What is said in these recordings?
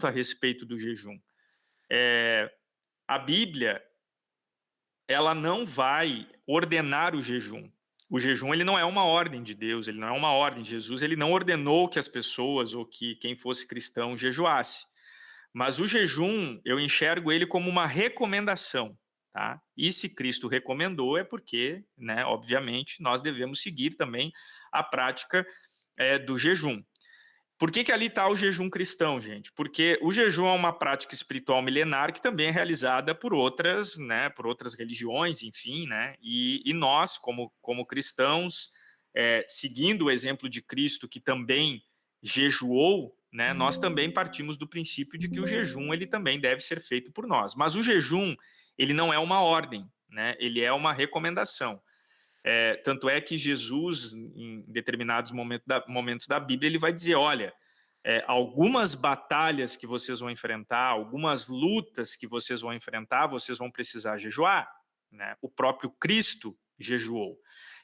a respeito do jejum. A Bíblia, ela não vai ordenar o jejum. O jejum, ele não é uma ordem de Deus, ele não é uma ordem. Jesus, ele não ordenou que as pessoas ou que quem fosse cristão jejuasse. Mas o jejum, eu enxergo ele como uma recomendação, tá? E se Cristo recomendou é porque, né, obviamente, nós devemos seguir também a prática do jejum. Por que ali está o jejum cristão, gente? Porque o jejum é uma prática espiritual milenar que também é realizada por outras, né, por outras religiões, enfim, né? E nós, como cristãos, seguindo o exemplo de Cristo, que também jejuou, né, nós também partimos do princípio de que o jejum ele também deve ser feito por nós. Mas o jejum ele não é uma ordem, né? Ele é uma recomendação. Tanto é que Jesus, em determinados momentos da Bíblia, ele vai dizer, olha, algumas batalhas que vocês vão enfrentar, algumas lutas que vocês vão enfrentar, vocês vão precisar jejuar, né? O próprio Cristo jejuou.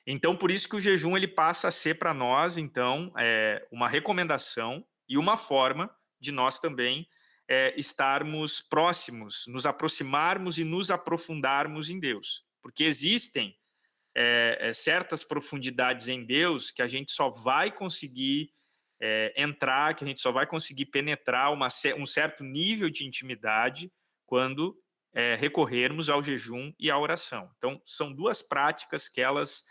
Então, por isso que o jejum ele passa a ser para nós, então, uma recomendação e uma forma de nós também estarmos próximos, nos aproximarmos e nos aprofundarmos em Deus. Porque existem certas profundidades em Deus que a gente só vai conseguir entrar, que a gente só vai conseguir penetrar um certo nível de intimidade quando recorrermos ao jejum e à oração. Então, são duas práticas que elas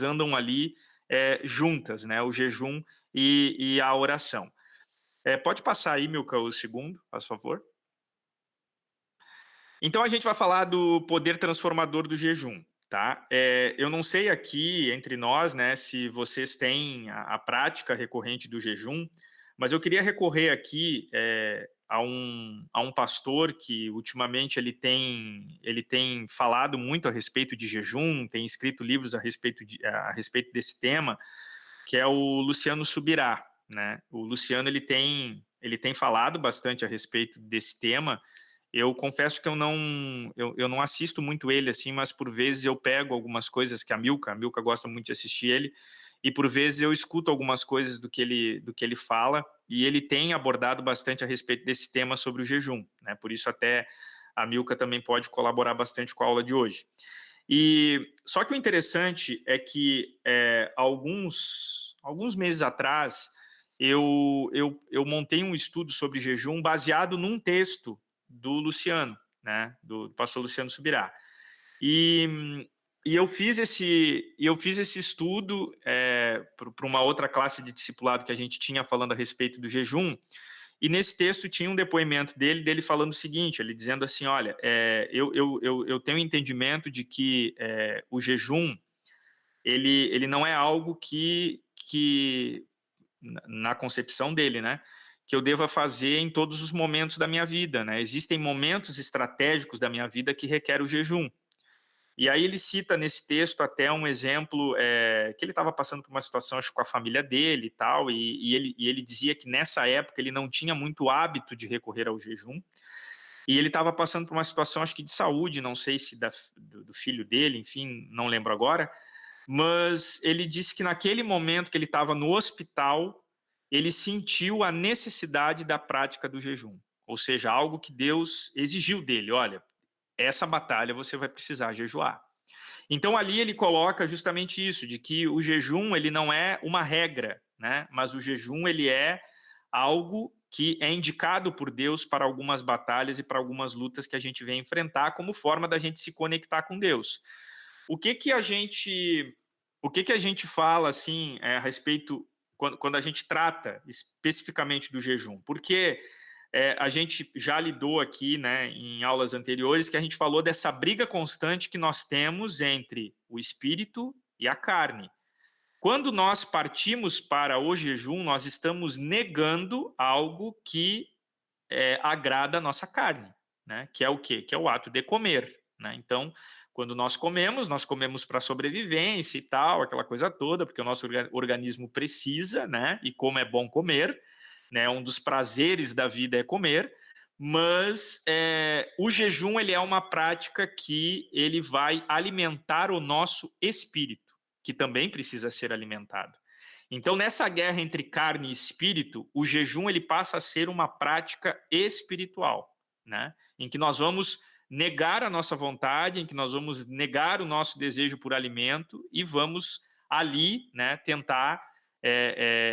andam ali juntas, né? O jejum e a oração. Pode passar aí, Milka, o segundo, por favor. Então, a gente vai falar do poder transformador do jejum. Tá? Eu não sei aqui entre nós, né, se vocês têm a prática recorrente do jejum, mas eu queria recorrer aqui a um pastor que ultimamente ele tem falado muito a respeito de jejum, tem escrito livros a respeito desse tema, que é o Luciano Subirá, né? O Luciano ele tem falado bastante a respeito desse tema. Eu confesso que eu não assisto muito ele assim, mas por vezes eu pego algumas coisas que a Milka gosta muito de assistir ele, e por vezes eu escuto algumas coisas do que ele fala, e ele tem abordado bastante a respeito desse tema sobre o jejum, né? Por isso até a Milka também pode colaborar bastante com a aula de hoje. E só que o interessante é que alguns meses atrás eu montei um estudo sobre jejum baseado num texto do Luciano, né, do pastor Luciano Subirá. E eu fiz esse estudo para uma outra classe de discipulado que a gente tinha falando a respeito do jejum, e nesse texto tinha um depoimento dele falando o seguinte, ele dizendo assim, olha, eu tenho entendimento de que o jejum, ele não é algo que na concepção dele, né, que eu deva fazer em todos os momentos da minha vida, né? Existem momentos estratégicos da minha vida que requer o jejum. E aí ele cita nesse texto até um exemplo que ele estava passando por uma situação, acho, com a família dele e tal, e ele dizia que nessa época ele não tinha muito hábito de recorrer ao jejum, e ele estava passando por uma situação, acho que de saúde, não sei se do filho dele, enfim, não lembro agora, mas ele disse que naquele momento que ele estava no hospital, ele sentiu a necessidade da prática do jejum, ou seja, algo que Deus exigiu dele, olha, essa batalha você vai precisar jejuar. Então ali ele coloca justamente isso, de que o jejum ele não é uma regra, né? Mas o jejum ele é algo que é indicado por Deus para algumas batalhas e para algumas lutas que a gente vem enfrentar como forma da gente se conectar com Deus. O que que a gente fala assim a respeito quando a gente trata especificamente do jejum? Porque a gente já lidou aqui, né, em aulas anteriores, que a gente falou dessa briga constante que nós temos entre o espírito e a carne. Quando nós partimos para o jejum, nós estamos negando algo que agrada a nossa carne, né? Que é o quê? Que é o ato de comer, né? Então, quando nós comemos para sobrevivência e tal, aquela coisa toda, porque o nosso organismo precisa, né? E como é bom comer, né? Um dos prazeres da vida é comer, mas o jejum ele é uma prática que ele vai alimentar o nosso espírito, que também precisa ser alimentado. Então, nessa guerra entre carne e espírito, o jejum ele passa a ser uma prática espiritual, né? Em que nós vamos negar a nossa vontade, em que nós vamos negar o nosso desejo por alimento e vamos ali, né, tentar,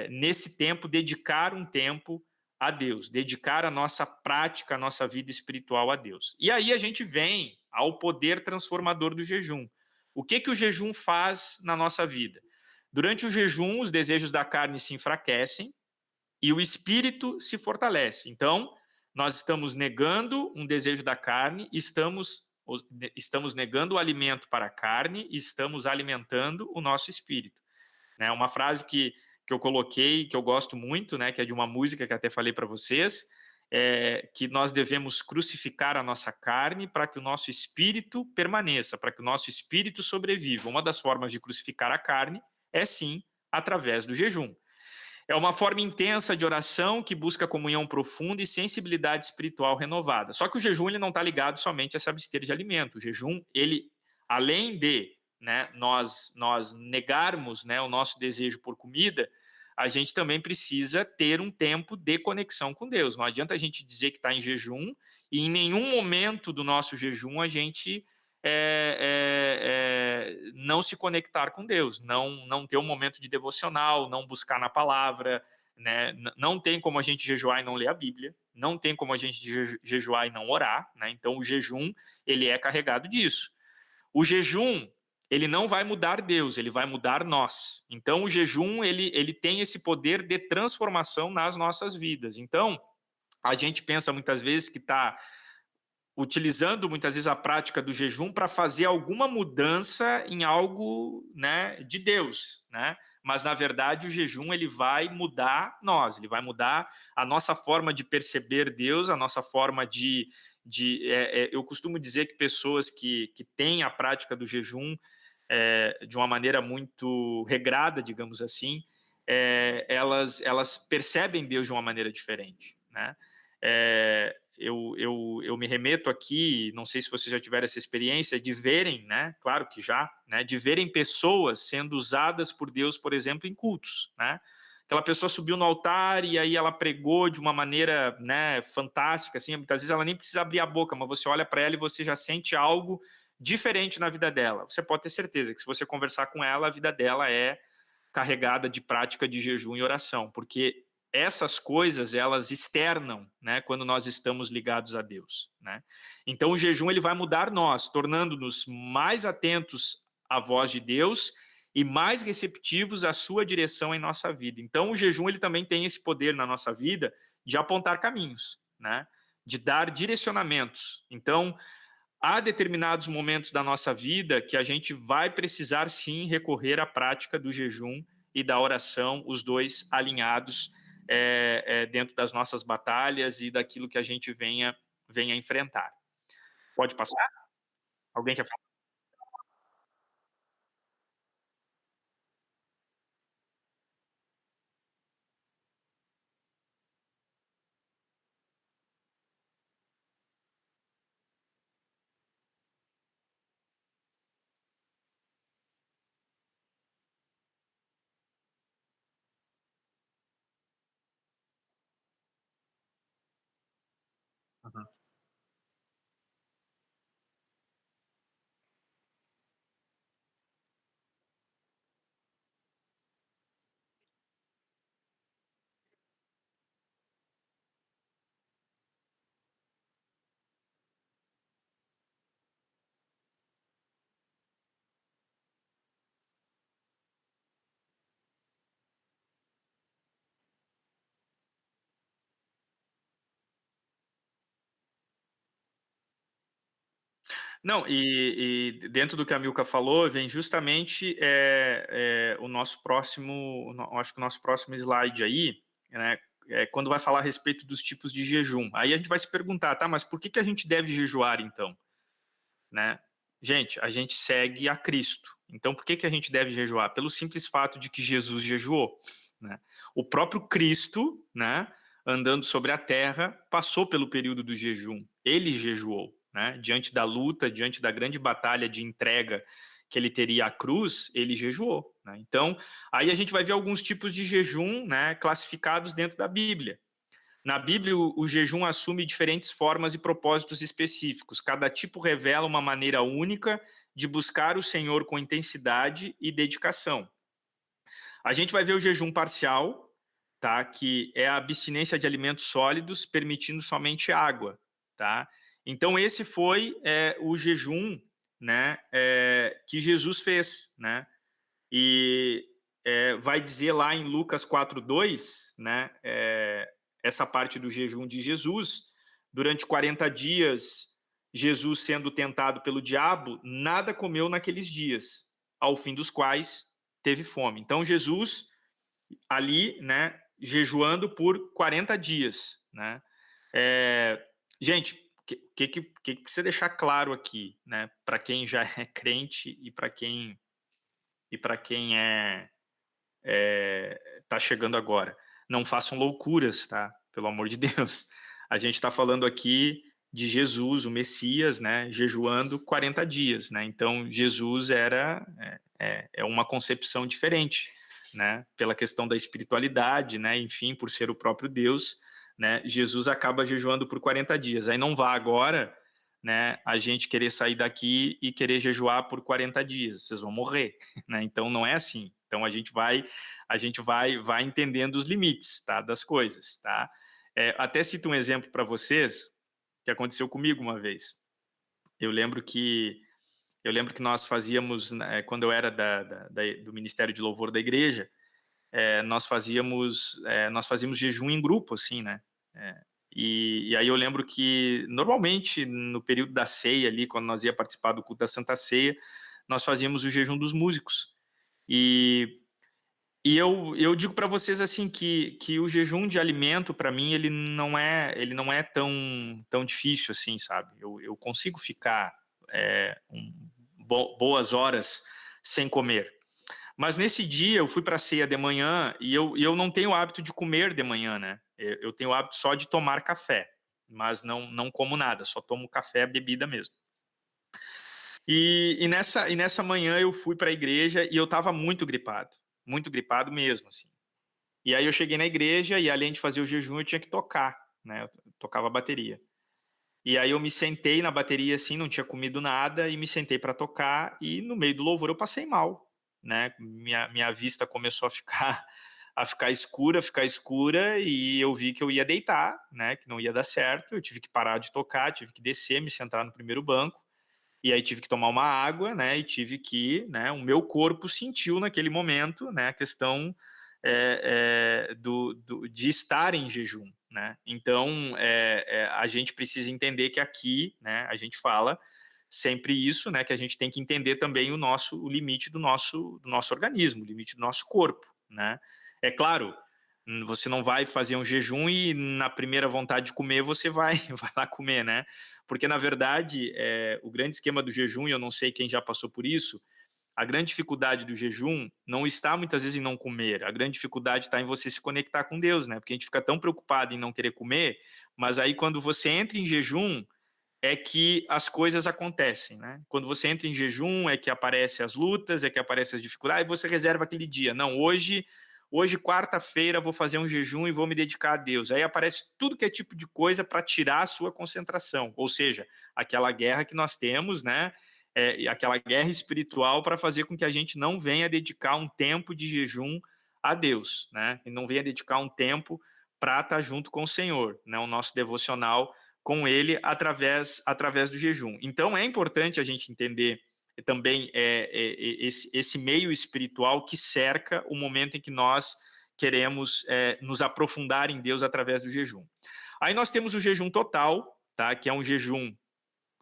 nesse tempo, dedicar um tempo a Deus, dedicar a nossa prática, a nossa vida espiritual a Deus. E aí a gente vem ao poder transformador do jejum. O que o jejum faz na nossa vida? Durante o jejum, os desejos da carne se enfraquecem e o espírito se fortalece. Então, nós estamos negando um desejo da carne, estamos negando o alimento para a carne e estamos alimentando o nosso espírito. Né? Uma frase que eu coloquei, que eu gosto muito, né, que é de uma música que até falei para vocês, é que nós devemos crucificar a nossa carne para que o nosso espírito permaneça, para que o nosso espírito sobreviva. Uma das formas de crucificar a carne é sim através do jejum. É uma forma intensa de oração que busca comunhão profunda e sensibilidade espiritual renovada. Só que o jejum ele não está ligado somente a se abster de alimento. O jejum, ele, além de, né, nós negarmos, né, o nosso desejo por comida, a gente também precisa ter um tempo de conexão com Deus. Não adianta a gente dizer que está em jejum e em nenhum momento do nosso jejum a gente não se conectar com Deus, não ter um momento de devocional, não buscar na palavra, né? Não tem como a gente jejuar e não ler a Bíblia, não tem como a gente jejuar e não orar, né? Então o jejum ele é carregado disso. O jejum ele não vai mudar Deus, ele vai mudar nós. Então o jejum ele tem esse poder de transformação nas nossas vidas. Então a gente pensa muitas vezes que está utilizando muitas vezes a prática do jejum para fazer alguma mudança em algo, né, de Deus, né? Mas na verdade o jejum ele vai mudar nós, ele vai mudar a nossa forma de perceber Deus, a nossa forma eu costumo dizer que pessoas que têm a prática do jejum de uma maneira muito regrada, digamos assim, elas percebem Deus de uma maneira diferente, né? Eu me remeto aqui, não sei se vocês já tiveram essa experiência, de verem, né? Claro que já, né? De verem pessoas sendo usadas por Deus, por exemplo, em cultos, né? Aquela pessoa subiu no altar e aí ela pregou de uma maneira, né, fantástica, assim, muitas vezes ela nem precisa abrir a boca, mas você olha para ela e você já sente algo diferente na vida dela. Você pode ter certeza que se você conversar com ela, a vida dela é carregada de prática de jejum e oração, porque essas coisas elas externam, né, quando nós estamos ligados a Deus, né? Então o jejum ele vai mudar nós, tornando-nos mais atentos à voz de Deus e mais receptivos à sua direção em nossa vida. Então o jejum ele também tem esse poder na nossa vida de apontar caminhos, né? De dar direcionamentos. Então há determinados momentos da nossa vida que a gente vai precisar sim recorrer à prática do jejum e da oração, os dois alinhados dentro das nossas batalhas e daquilo que a gente venha enfrentar. Pode passar? Alguém quer falar? Uhum. Não, e dentro do que a Milka falou, vem justamente o nosso próximo, acho que o nosso próximo slide aí, né, quando vai falar a respeito dos tipos de jejum. Aí a gente vai se perguntar, tá, mas por que a gente deve jejuar então? Né? Gente, a gente segue a Cristo. Então, por que a gente deve jejuar? Pelo simples fato de que Jesus jejuou. Né? O próprio Cristo, né, andando sobre a terra, passou pelo período do jejum. Ele jejuou, né? Diante da luta, diante da grande batalha de entrega que ele teria a cruz, ele jejuou, né? Então, aí a gente vai ver alguns tipos de jejum, né, classificados dentro da Bíblia. Na Bíblia, o jejum assume diferentes formas e propósitos específicos. Cada tipo revela uma maneira única de buscar o Senhor com intensidade e dedicação. A gente vai ver o jejum parcial, tá? Que é a abstinência de alimentos sólidos, permitindo somente água, tá? Então esse foi o jejum, né, que Jesus fez, né? E vai dizer lá em Lucas 4:2, né? Essa parte do jejum de Jesus, durante 40 dias, Jesus sendo tentado pelo diabo, nada comeu naqueles dias, ao fim dos quais teve fome. Então Jesus ali, né, jejuando por 40 dias, né? Gente, que precisa deixar claro aqui, né, para quem já é crente e para quem tá chegando agora, não façam loucuras, tá? Pelo amor de Deus. A gente está falando aqui de Jesus, o Messias, né, jejuando 40 dias, né? Então Jesus é uma concepção diferente, né? Pela questão da espiritualidade, né? Enfim, por ser o próprio Deus, né? Jesus acaba jejuando por 40 dias. Aí não vá agora, né? A gente querer sair daqui e querer jejuar por 40 dias, vocês vão morrer, né? Então não é assim. Então a gente vai entendendo os limites, tá? Das coisas, tá? Até cito um exemplo para vocês que aconteceu comigo uma vez. Eu lembro que nós fazíamos, né, quando eu era do Ministério de Louvor da igreja, nós fazíamos jejum em grupo, assim, né? E aí eu lembro que normalmente no período da ceia ali, quando nós ia participar do culto da Santa Ceia, nós fazíamos o jejum dos músicos. E eu digo para vocês assim que o jejum de alimento para mim ele não é tão difícil assim, sabe? Eu consigo ficar boas horas sem comer. Mas nesse dia eu fui para a ceia de manhã e eu não tenho o hábito de comer de manhã, né? Eu tenho o hábito só de tomar café, mas não como nada, só tomo café, bebida mesmo. E nessa manhã eu fui para a igreja e eu estava muito gripado mesmo, assim. E aí eu cheguei na igreja e além de fazer o jejum eu tinha que tocar, né? Eu tocava bateria. E aí eu me sentei na bateria assim, não tinha comido nada e me sentei para tocar e no meio do louvor eu passei mal, né? Minha vista começou a ficar escura e eu vi que eu ia deitar, né? Que não ia dar certo. Eu tive que parar de tocar, tive que descer, me sentar no primeiro banco e aí tive que tomar uma água, né? E tive que, né? O meu corpo sentiu naquele momento, né? A questão de estar em jejum, né? Então a gente precisa entender que aqui, né? A gente fala sempre isso, né? Que a gente tem que entender também o limite do nosso organismo, o limite do nosso corpo, né? É claro, você não vai fazer um jejum e na primeira vontade de comer você vai lá comer, né? Porque na verdade o grande esquema do jejum, e eu não sei quem já passou por isso, a grande dificuldade do jejum não está muitas vezes em não comer, a grande dificuldade está em você se conectar com Deus, né? Porque a gente fica tão preocupado em não querer comer, mas aí quando você entra em jejum é que as coisas acontecem, né? Quando você entra em jejum é que aparecem as lutas, é que aparecem as dificuldades, e você reserva aquele dia. Não, hoje quarta-feira vou fazer um jejum e vou me dedicar a Deus. Aí aparece tudo que é tipo de coisa para tirar a sua concentração, ou seja, aquela guerra que nós temos, né? Aquela guerra espiritual para fazer com que a gente não venha dedicar um tempo de jejum a Deus, né? E não venha dedicar um tempo para estar junto com o Senhor, né? O nosso devocional com Ele através do jejum. Então é importante a gente entender também esse meio espiritual que cerca o momento em que nós queremos nos aprofundar em Deus através do jejum. Aí nós temos o jejum total, tá? Que é um jejum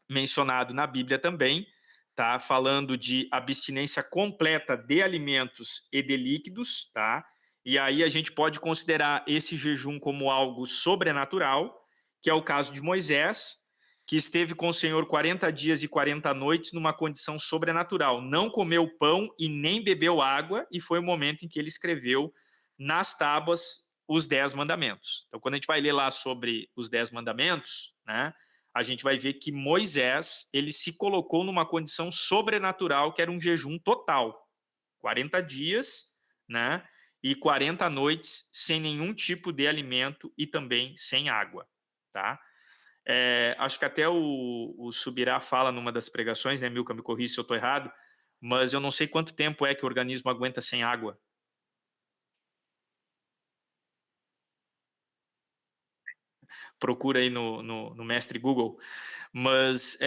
mencionado na Bíblia também, tá? Falando de abstinência completa de alimentos e de líquidos, tá? E aí a gente pode considerar esse jejum como algo sobrenatural, que é o caso de Moisés, que esteve com o Senhor 40 dias e 40 noites numa condição sobrenatural. Não comeu pão e nem bebeu água, e foi o momento em que ele escreveu nas tábuas os 10 mandamentos. Então, quando a gente vai ler lá sobre os 10 mandamentos, né? a gente vai ver que Moisés, ele se colocou numa condição sobrenatural, que era um jejum total. 40 dias, né? E 40 noites sem nenhum tipo de alimento e também sem água, tá? Acho que até o Subirá fala numa das pregações, né, Milka, me corrija se eu estou errado, mas eu não sei quanto tempo é que o organismo aguenta sem água. Procura aí no mestre Google. Mas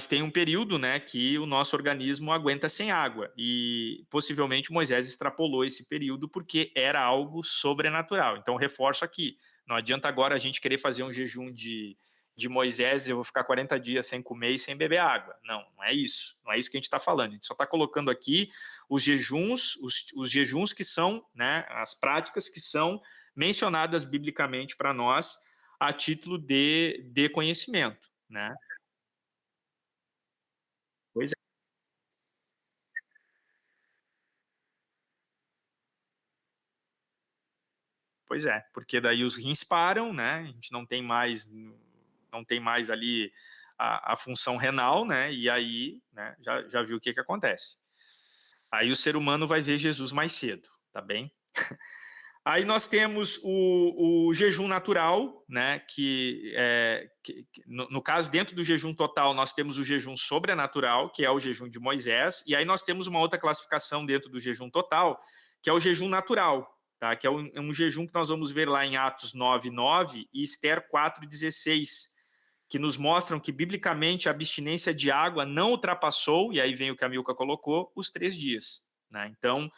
tem um período, né, que o nosso organismo aguenta sem água, e possivelmente Moisés extrapolou esse período porque era algo sobrenatural. Então, reforço aqui, não adianta agora a gente querer fazer um jejum de Moisés, eu vou ficar 40 dias sem comer e sem beber água. Não, não é isso. Não é isso que a gente está falando. A gente só está colocando aqui os jejuns, os jejuns que são, né, as práticas que são mencionadas biblicamente para nós a título de conhecimento, né? Pois é. Pois é, porque daí os rins param, né? A gente não tem mais ali a função renal, né? E aí, né, já viu o que acontece. Aí o ser humano vai ver Jesus mais cedo, tá bem? Aí nós temos o jejum natural, né? No caso, dentro do jejum total, nós temos o jejum sobrenatural, que é o jejum de Moisés, e aí nós temos uma outra classificação dentro do jejum total, que é o jejum natural, tá? Que é um jejum que nós vamos ver lá em Atos 9:9 e Esther 4:16, que nos mostram que, biblicamente, a abstinência de água não ultrapassou, e aí vem o que a Milka colocou, os 3 dias, né? Então,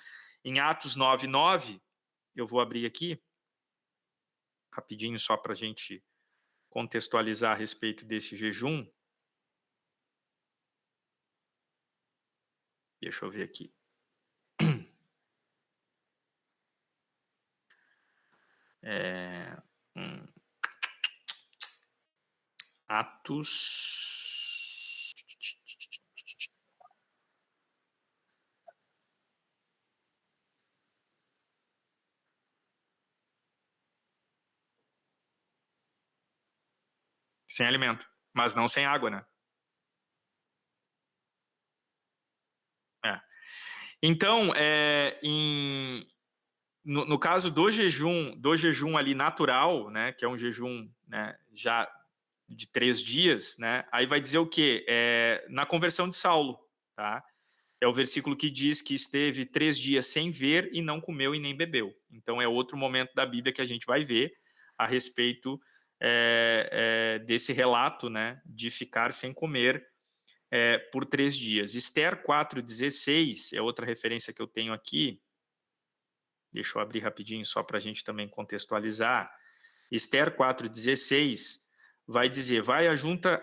em Atos 9:9, eu vou abrir aqui, rapidinho, só para a gente contextualizar a respeito desse jejum. Deixa eu ver aqui. Atos. Sem alimento, mas não sem água, né? É. Então, no caso do jejum ali natural, né, que é um jejum, né, já de 3 dias, né, aí vai dizer o quê? Na conversão de Saulo, tá? É o versículo que diz que esteve 3 dias sem ver e não comeu e nem bebeu. Então é outro momento da Bíblia que a gente vai ver a respeito desse relato, né, de ficar sem comer por 3 dias. Esther 4:16 é outra referência que eu tenho aqui. Deixa eu abrir rapidinho só para a gente também contextualizar. Esther 4:16 vai dizer: vai ajunta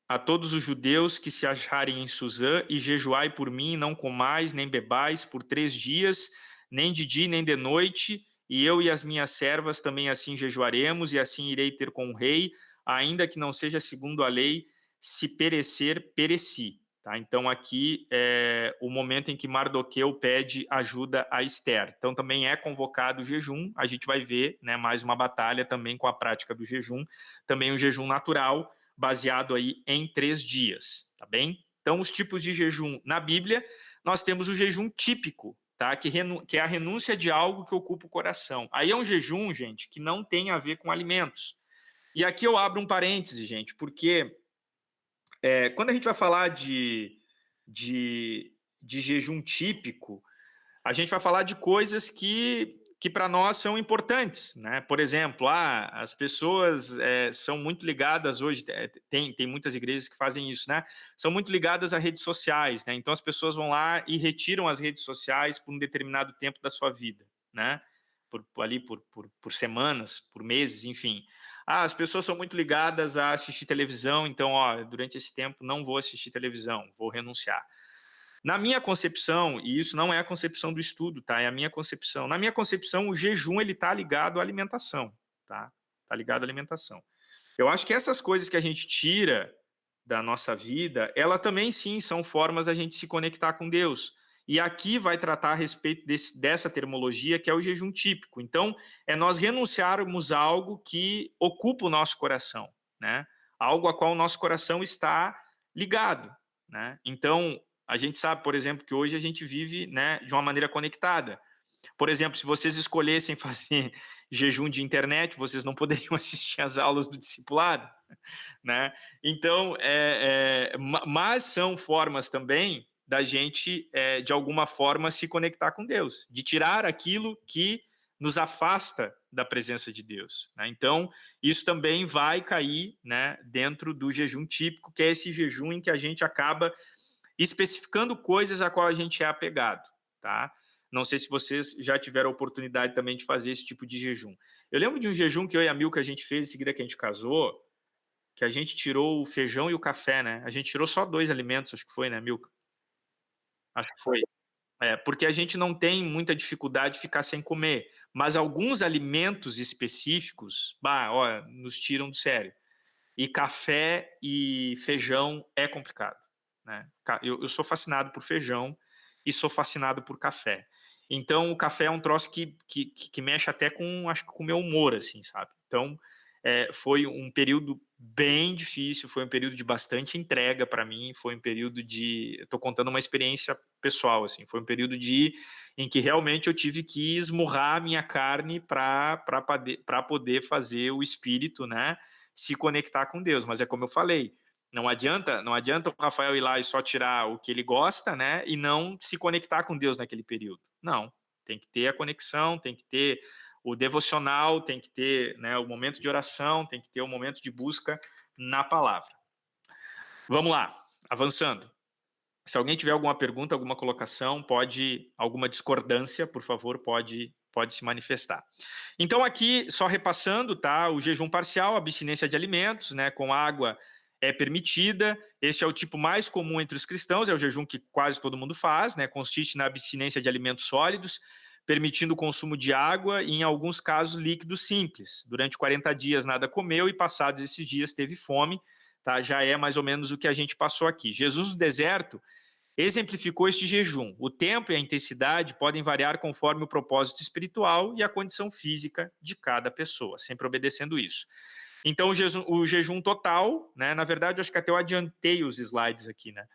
a todos os judeus que se acharem em Suzã e jejuai por mim, não comais nem bebais por 3 dias, nem de dia nem de noite, e eu e as minhas servas também assim jejuaremos, e assim irei ter com o rei, ainda que não seja segundo a lei, se perecer, pereci. Tá? Então aqui é o momento em que Mardoqueu pede ajuda a Esther. Então também é convocado o jejum, a gente vai ver, né, mais uma batalha também com a prática do jejum, também o jejum natural, baseado aí em 3 dias, tá bem? Então, os tipos de jejum na Bíblia, nós temos o jejum típico, tá? Que é a renúncia de algo que ocupa o coração. Aí é um jejum, gente, que não tem a ver com alimentos. E aqui eu abro um parêntese, gente, porque quando a gente vai falar de jejum típico, a gente vai falar de coisas que para nós são importantes, né? Por exemplo, as pessoas são muito ligadas hoje, tem muitas igrejas que fazem isso, né? São muito ligadas a redes sociais, né? Então as pessoas vão lá e retiram as redes sociais por um determinado tempo da sua vida, né? Por semanas, por meses, enfim. As pessoas são muito ligadas a assistir televisão, então, durante esse tempo não vou assistir televisão, vou renunciar. Na minha concepção, e isso não é a concepção do estudo, tá? É a minha concepção. Na minha concepção, o jejum ele tá ligado à alimentação, tá? Tá ligado à alimentação. Eu acho que essas coisas que a gente tira da nossa vida, ela também sim são formas da gente se conectar com Deus. E aqui vai tratar a respeito dessa termologia que é o jejum típico. Então, é nós renunciarmos a algo que ocupa o nosso coração, né? algo a qual o nosso coração está ligado, né? Então, a gente sabe, por exemplo, que hoje a gente vive, né, de uma maneira conectada. Por exemplo, se vocês escolhessem fazer jejum de internet, vocês não poderiam assistir às aulas do discipulado, né? Então, mas são formas também da gente, de alguma forma, se conectar com Deus, de tirar aquilo que nos afasta da presença de Deus, né? Então, isso também vai cair, né, dentro do jejum típico, que é esse jejum em que a gente acaba especificando coisas a qual a gente é apegado, tá? Não sei se vocês já tiveram a oportunidade também de fazer esse tipo de jejum. Eu lembro de um jejum que eu e a Milka a gente fez em seguida que a gente casou, que a gente tirou o feijão e o café, né? A gente tirou só 2 alimentos, acho que foi, né, Milka? Acho que foi. Porque a gente não tem muita dificuldade de ficar sem comer, mas alguns alimentos específicos, bah, ó, nos tiram do sério. E café e feijão é complicado, né? Eu sou fascinado por feijão e sou fascinado por café. Então, o café é um troço que mexe até com, acho que com o meu humor, assim, sabe? Então, foi um período bem difícil, foi um período de bastante entrega para mim, foi um período de, estou contando uma experiência pessoal, assim, foi um período em que realmente eu tive que esmurrar a minha carne para poder fazer o espírito, né, se conectar com Deus. Mas é como eu falei, não adianta o Rafael ir lá e só tirar o que ele gosta, né, e não se conectar com Deus naquele período. Não, tem que ter a conexão, tem que ter o devocional, tem que ter, né, o momento de oração, tem que ter o momento de busca na palavra. Vamos lá, avançando. Se alguém tiver alguma pergunta, alguma colocação, alguma discordância, por favor, pode se manifestar. Então aqui, só repassando, tá? O jejum parcial, abstinência de alimentos, né, com água é permitida. Este é o tipo mais comum entre os cristãos, é o jejum que quase todo mundo faz, né? Consiste na abstinência de alimentos sólidos, permitindo o consumo de água e, em alguns casos, líquidos simples. Durante 40 dias nada comeu e, passados esses dias, teve fome. Tá? Já é mais ou menos o que a gente passou aqui. Jesus no deserto exemplificou este jejum. O tempo e a intensidade podem variar conforme o propósito espiritual e a condição física de cada pessoa, sempre obedecendo isso. Então, o jejum total, né, na verdade, acho que até eu adiantei os slides aqui, né?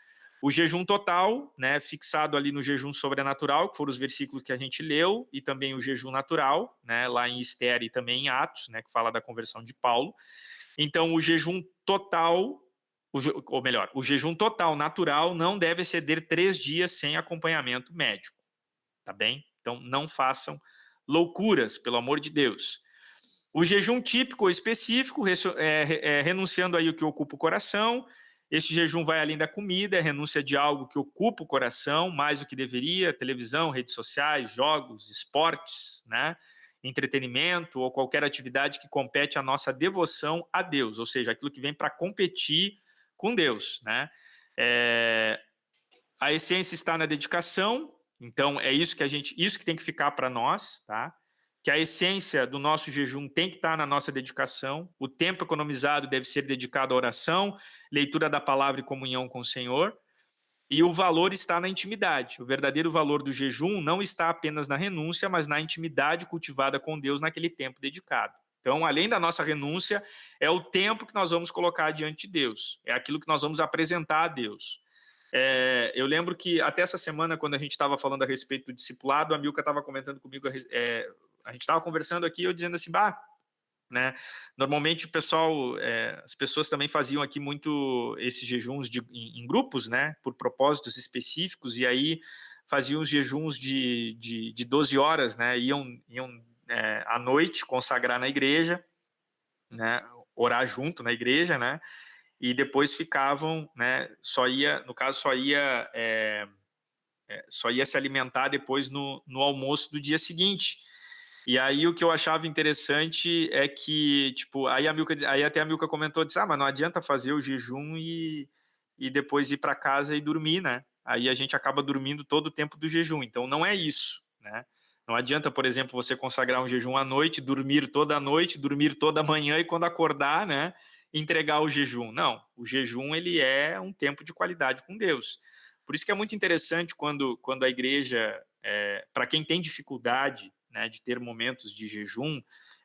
O jejum total, né, fixado ali no jejum sobrenatural, que foram os versículos que a gente leu, e também o jejum natural, né, lá em Esther e também em Atos, né, que fala da conversão de Paulo. Então, o jejum total, ou melhor, o jejum total natural não deve exceder 3 dias sem acompanhamento médico, tá bem? Então, não façam loucuras, pelo amor de Deus. O jejum típico ou específico, renunciando aí o que ocupa o coração. Este jejum vai além da comida, é renúncia de algo que ocupa o coração mais do que deveria, televisão, redes sociais, jogos, esportes, né? Entretenimento ou qualquer atividade que compete à nossa devoção a Deus, ou seja, aquilo que vem para competir com Deus, né? A essência está na dedicação, então é isso que tem que ficar para nós, tá? Que a essência do nosso jejum tem que estar na nossa dedicação. O tempo economizado deve ser dedicado à oração, leitura da palavra e comunhão com o Senhor. E o valor está na intimidade. O verdadeiro valor do jejum não está apenas na renúncia, mas na intimidade cultivada com Deus naquele tempo dedicado. Então, além da nossa renúncia, é o tempo que nós vamos colocar diante de Deus. É aquilo que nós vamos apresentar a Deus. Eu lembro que até essa semana, quando a gente estava falando a respeito do discipulado, a Milka estava comentando comigo, a gente estava conversando aqui, eu dizendo assim, né? Normalmente o pessoal, as pessoas também faziam aqui muito esses jejuns em grupos, né? Por propósitos específicos, e aí faziam os jejuns de 12 horas, né? Iam à noite consagrar na igreja, né? Orar junto na igreja, né? E depois ficavam, né? No caso, só ia se alimentar depois no almoço do dia seguinte. E aí o que eu achava interessante é que, tipo, aí até a Milka comentou, disse, mas não adianta fazer o jejum e depois ir para casa e dormir, né? Aí a gente acaba dormindo todo o tempo do jejum. Então não é isso, né? Não adianta, por exemplo, você consagrar um jejum à noite, dormir toda a noite, dormir toda a manhã e quando acordar, né, entregar o jejum. Não, o jejum ele é um tempo de qualidade com Deus. Por isso que é muito interessante quando a igreja, para quem tem dificuldade, né, de ter momentos de jejum,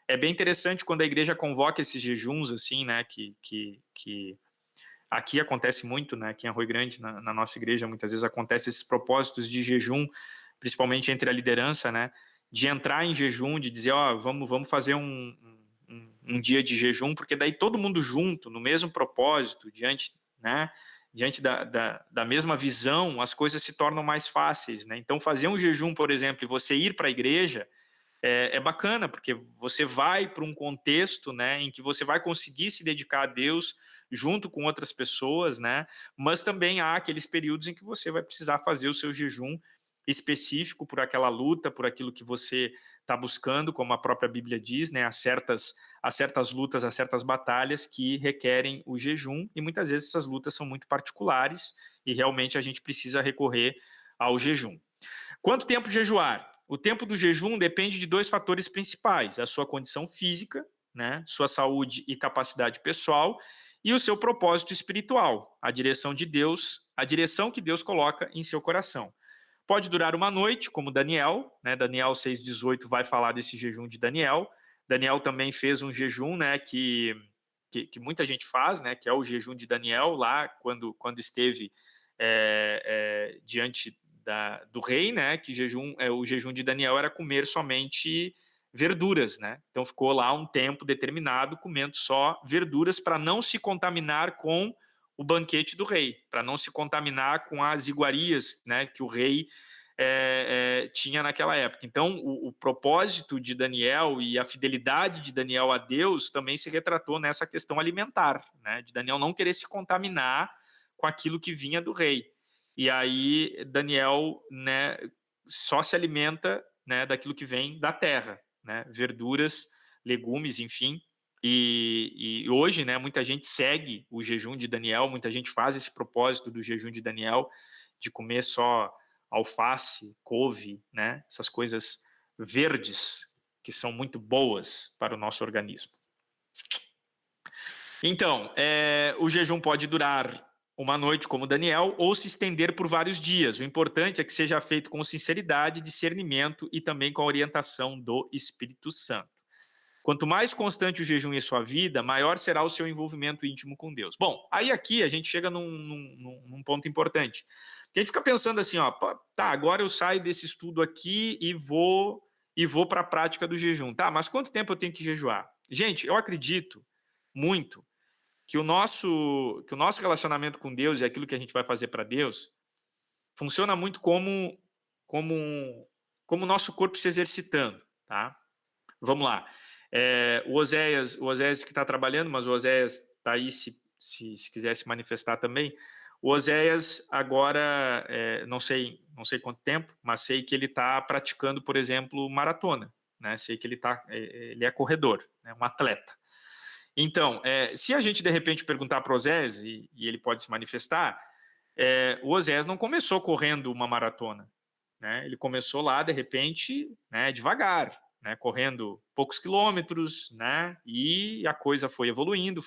é bem interessante quando a igreja convoca esses jejuns, assim, né, que aqui acontece muito, né, aqui em Arroio Grande, na nossa igreja, muitas vezes acontece esses propósitos de jejum, principalmente entre a liderança, né, de entrar em jejum, de dizer, ó, vamos fazer um dia de jejum, porque daí todo mundo junto, no mesmo propósito, diante, né, diante da mesma visão, as coisas se tornam mais fáceis, né? Então, fazer um jejum, por exemplo, e você ir para a igreja, é bacana, porque você vai para um contexto, né, em que você vai conseguir se dedicar a Deus junto com outras pessoas, né, mas também há aqueles períodos em que você vai precisar fazer o seu jejum específico por aquela luta, por aquilo que você está buscando, como a própria Bíblia diz, né, há certas lutas, há certas batalhas que requerem o jejum, e muitas vezes essas lutas são muito particulares e realmente a gente precisa recorrer ao jejum. Quanto tempo jejuar? O tempo do jejum depende de dois fatores principais: a sua condição física, né, sua saúde e capacidade pessoal, e o seu propósito espiritual, a direção de Deus, a direção que Deus coloca em seu coração. Pode durar uma noite, como Daniel, né? Daniel 6,18 vai falar desse jejum de Daniel. Daniel também fez um jejum, né, que muita gente faz, né, que é o jejum de Daniel, lá quando esteve diante do rei, né, que o jejum de Daniel era comer somente verduras, né? Então ficou lá um tempo determinado comendo só verduras para não se contaminar com o banquete do rei, para não se contaminar com as iguarias, né, que o rei tinha naquela época. Então, o propósito de Daniel e a fidelidade de Daniel a Deus também se retratou nessa questão alimentar, né, de Daniel não querer se contaminar com aquilo que vinha do rei. E aí Daniel, né, só se alimenta, né, daquilo que vem da terra, né, verduras, legumes, enfim. E hoje, né, muita gente segue o jejum de Daniel, muita gente faz esse propósito do jejum de Daniel, de comer só alface, couve, né, essas coisas verdes que são muito boas para o nosso organismo. Então, o jejum pode durar uma noite, como Daniel, ou se estender por vários dias. O importante é que seja feito com sinceridade, discernimento e também com a orientação do Espírito Santo. Quanto mais constante o jejum em sua vida, maior será o seu envolvimento íntimo com Deus. Bom, aí aqui a gente chega num ponto importante. A gente fica pensando assim, ó, tá, agora eu saio desse estudo aqui e vou para a prática do jejum. Tá, mas quanto tempo eu tenho que jejuar? Gente, eu acredito muito que o nosso relacionamento com Deus e aquilo que a gente vai fazer para Deus funciona muito como o nosso corpo se exercitando, tá? Vamos lá. O Oséias que está trabalhando, mas o Oséias está aí se quiser se manifestar também. O Oséias agora, não sei quanto tempo, mas sei que ele está praticando, por exemplo, maratona, né? Sei que ele é corredor, né? Um atleta. Então, se a gente de repente perguntar para o Oséias, e ele pode se manifestar, o Oséias não começou correndo uma maratona, né? Ele começou lá, de repente, né, devagar, né, correndo poucos quilômetros, né? E a coisa foi evoluindo,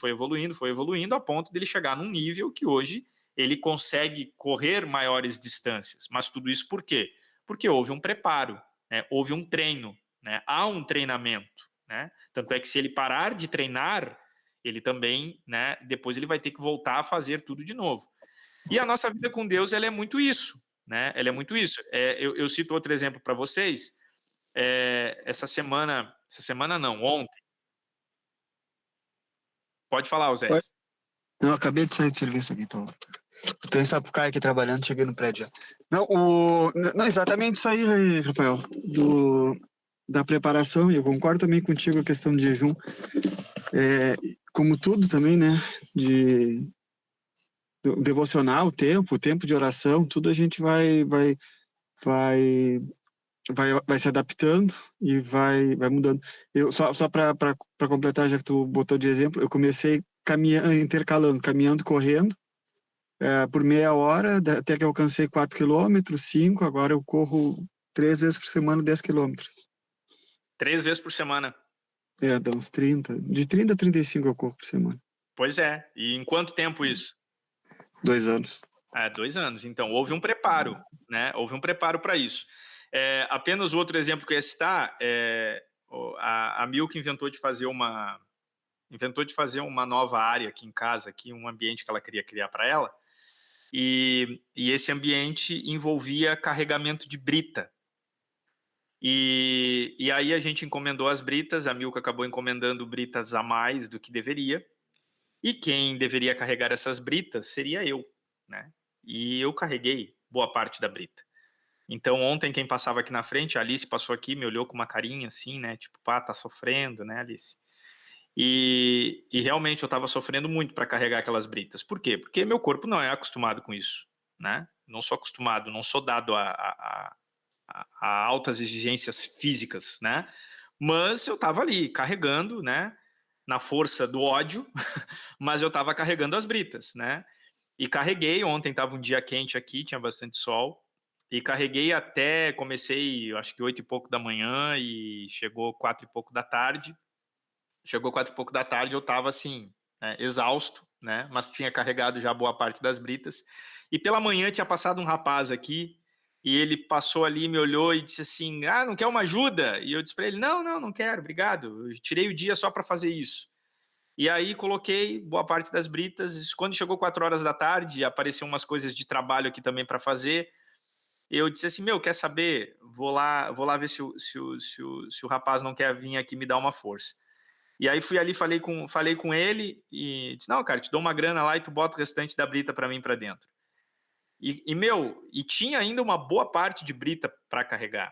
a ponto dele chegar num nível que hoje ele consegue correr maiores distâncias. Mas tudo isso por quê? Porque houve um preparo, né? Houve um treino, né? Há um treinamento, né? Tanto é que se ele parar de treinar, ele também, né, depois ele vai ter que voltar a fazer tudo de novo. E a nossa vida com Deus, ela é muito isso, né? Ela é muito isso. Eu cito outro exemplo para vocês. Essa semana não, ontem. Pode falar, Zé. Oi? Não, acabei de sair do serviço aqui, então. Tô em Sapucaí aqui trabalhando, cheguei no prédio já. Não, não, exatamente isso aí, Rafael, da preparação, e eu concordo também contigo a questão de jejum, é, como tudo também, né, do devocional, o tempo de oração, tudo a gente vai, vai se adaptando e vai mudando. Eu, só para completar, já que tu botou de exemplo, eu comecei caminhando, intercalando, caminhando, correndo, por meia hora, até que eu alcancei 4 quilômetros, 5, agora eu corro 3 vezes por semana, 10 quilômetros. 3 vezes por semana. Dá uns 30, de 30 a 35 eu corro por semana. Pois é. E em quanto tempo isso? 2 anos. 2 anos. Então, houve um preparo, né? Houve um preparo para isso. Apenas outro exemplo que eu ia citar, a Milka inventou de fazer uma nova área aqui em casa, aqui, um ambiente que ela queria criar para ela, e esse ambiente envolvia carregamento de brita. E aí a gente encomendou as britas, a Milka acabou encomendando britas a mais do que deveria, e quem deveria carregar essas britas seria eu, né? E eu carreguei boa parte da brita. Então ontem quem passava aqui na frente, a Alice passou aqui, me olhou com uma carinha assim, né? Tipo, pá, tá sofrendo, né, Alice? E realmente eu estava sofrendo muito para carregar aquelas britas. Por quê? Porque meu corpo não é acostumado com isso, né? Não sou acostumado, não sou dado a altas exigências físicas, né? Mas eu estava ali carregando, né? Na força do ódio, mas eu estava carregando as britas, né? E carreguei, ontem estava um dia quente aqui, tinha bastante sol, e carreguei até, comecei acho que 8 e pouco da manhã e chegou 4 e pouco da tarde. Chegou 4 e pouco da tarde, eu estava assim, né, exausto, né? Mas tinha carregado já boa parte das britas. E pela manhã tinha passado um rapaz aqui, e ele passou ali, me olhou e disse assim: "Ah, não quer uma ajuda?" E eu disse para ele: "Não, não, não quero, obrigado. Eu tirei o dia só para fazer isso." E aí coloquei boa parte das britas. Quando chegou 4 horas da tarde, apareciam umas coisas de trabalho aqui também para fazer. Eu disse assim: "Meu, quer saber? Vou lá ver se o rapaz não quer vir aqui me dar uma força." E aí fui ali, falei com ele e disse: "Não, cara, te dou uma grana lá e tu bota o restante da brita para mim para dentro." E tinha ainda uma boa parte de brita para carregar.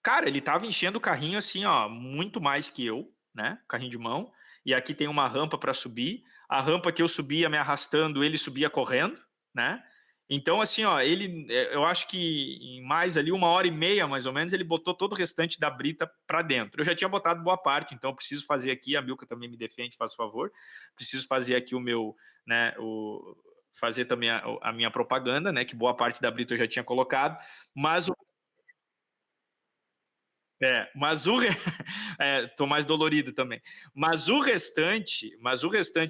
Cara, ele tava enchendo o carrinho assim, ó, muito mais que eu, né? Carrinho de mão. E aqui tem uma rampa para subir. A rampa que eu subia me arrastando, ele subia correndo, né? Então, assim, ó, eu acho que em mais ali 1 hora e meia, mais ou menos, ele botou todo o restante da brita para dentro. Eu já tinha botado boa parte, então eu preciso fazer aqui, a Milka também me defende, faz favor. Preciso fazer aqui o meu, né, fazer também a minha propaganda, né, que boa parte da brita eu já tinha colocado, mas mas tô mais dolorido também. Mas o restante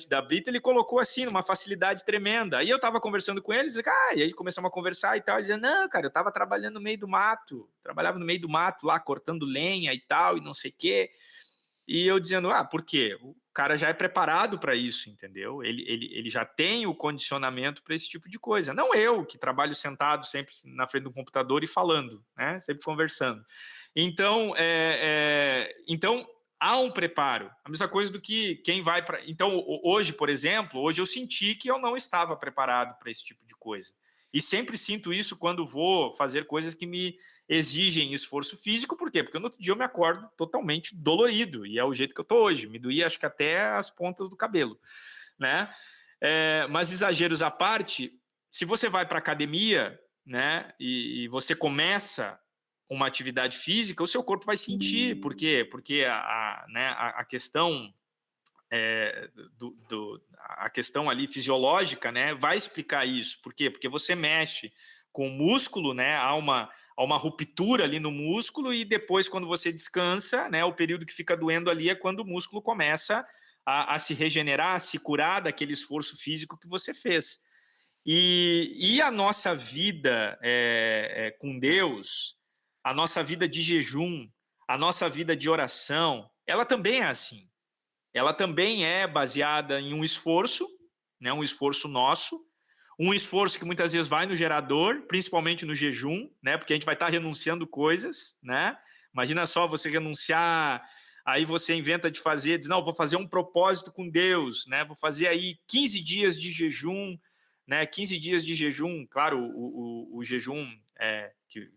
da brita ele colocou assim, numa facilidade tremenda. Aí eu tava conversando com eles, e aí começamos a conversar e tal. Ele dizia: "Não, cara, eu tava trabalhando no meio do mato, trabalhava no meio do mato lá, cortando lenha e tal, e não sei o quê." E eu dizendo: "Por quê?" O cara já é preparado para isso, entendeu? Ele já tem o condicionamento para esse tipo de coisa. Não eu, que trabalho sentado sempre na frente do computador e falando, né? Sempre conversando. Então há um preparo. A mesma coisa do que quem vai para. Então, hoje, por exemplo, hoje eu senti que eu não estava preparado para esse tipo de coisa. E sempre sinto isso quando vou fazer coisas que me exigem esforço físico. Por quê? Porque no outro dia eu me acordo totalmente dolorido. E é o jeito que eu estou hoje. Me doía, acho que até as pontas do cabelo, né? Mas exageros à parte, se você vai para academia, né, e você começa uma atividade física, o seu corpo vai sentir. Por quê? Porque a questão a questão ali fisiológica, né, vai explicar isso. Por quê? Porque você mexe com o músculo, né, há uma ruptura ali no músculo e depois, quando você descansa, né, o período que fica doendo ali é quando o músculo começa a se regenerar, a se curar daquele esforço físico que você fez. E a nossa vida com Deus, a nossa vida de jejum, a nossa vida de oração, ela também é assim. Ela também é baseada em um esforço, né, um esforço nosso, um esforço que muitas vezes vai no gerador, principalmente no jejum, né, porque a gente vai estar renunciando coisas, né? Imagina só você renunciar, aí você inventa de fazer, diz: "Não, vou fazer um propósito com Deus, né? Vou fazer aí 15 dias de jejum, né? 15 dias de jejum." Claro, o jejum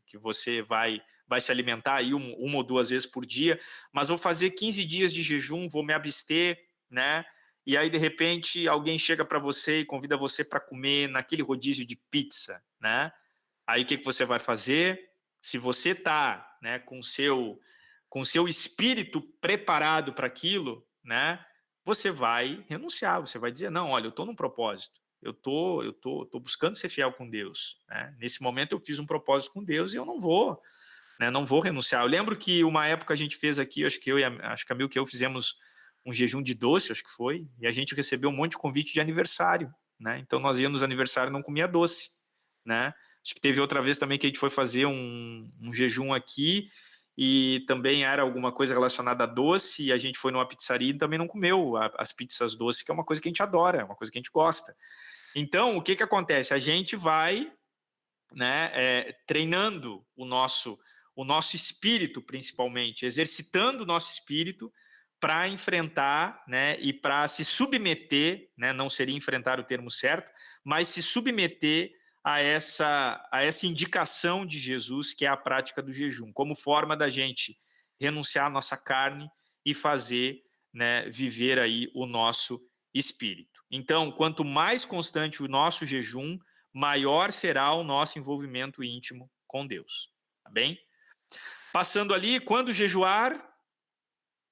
que você vai se alimentar aí uma ou duas vezes por dia, mas vou fazer 15 dias de jejum, vou me abster, né? E aí, de repente, alguém chega para você e convida você para comer naquele rodízio de pizza, né? Aí o que você vai fazer? Se você está, né, com o seu espírito preparado para aquilo, né, você vai renunciar, você vai dizer: "Não, olha, eu estou num propósito, eu tô buscando ser fiel com Deus, né? Nesse momento eu fiz um propósito com Deus e eu não vou, né, não vou renunciar." Eu lembro que uma época a gente fez aqui, acho que a Mil que eu fizemos um jejum de doce, acho que foi, e a gente recebeu um monte de convite de aniversário, né? Então nós íamos no aniversário e não comia doce, né? Acho que teve outra vez também que a gente foi fazer um jejum aqui e também era alguma coisa relacionada a doce, e a gente foi numa pizzaria e também não comeu as pizzas doces, que é uma coisa que a gente adora, é uma coisa que a gente gosta. Então, o que acontece? A gente vai, né, treinando o nosso espírito, principalmente, exercitando o nosso espírito para enfrentar, né, e para se submeter, né, não seria enfrentar o termo certo, mas se submeter a essa indicação de Jesus, que é a prática do jejum, como forma da gente renunciar à nossa carne e fazer, né, viver aí o nosso espírito. Então, quanto mais constante o nosso jejum, maior será o nosso envolvimento íntimo com Deus. Tá bem? Passando ali, quando jejuar,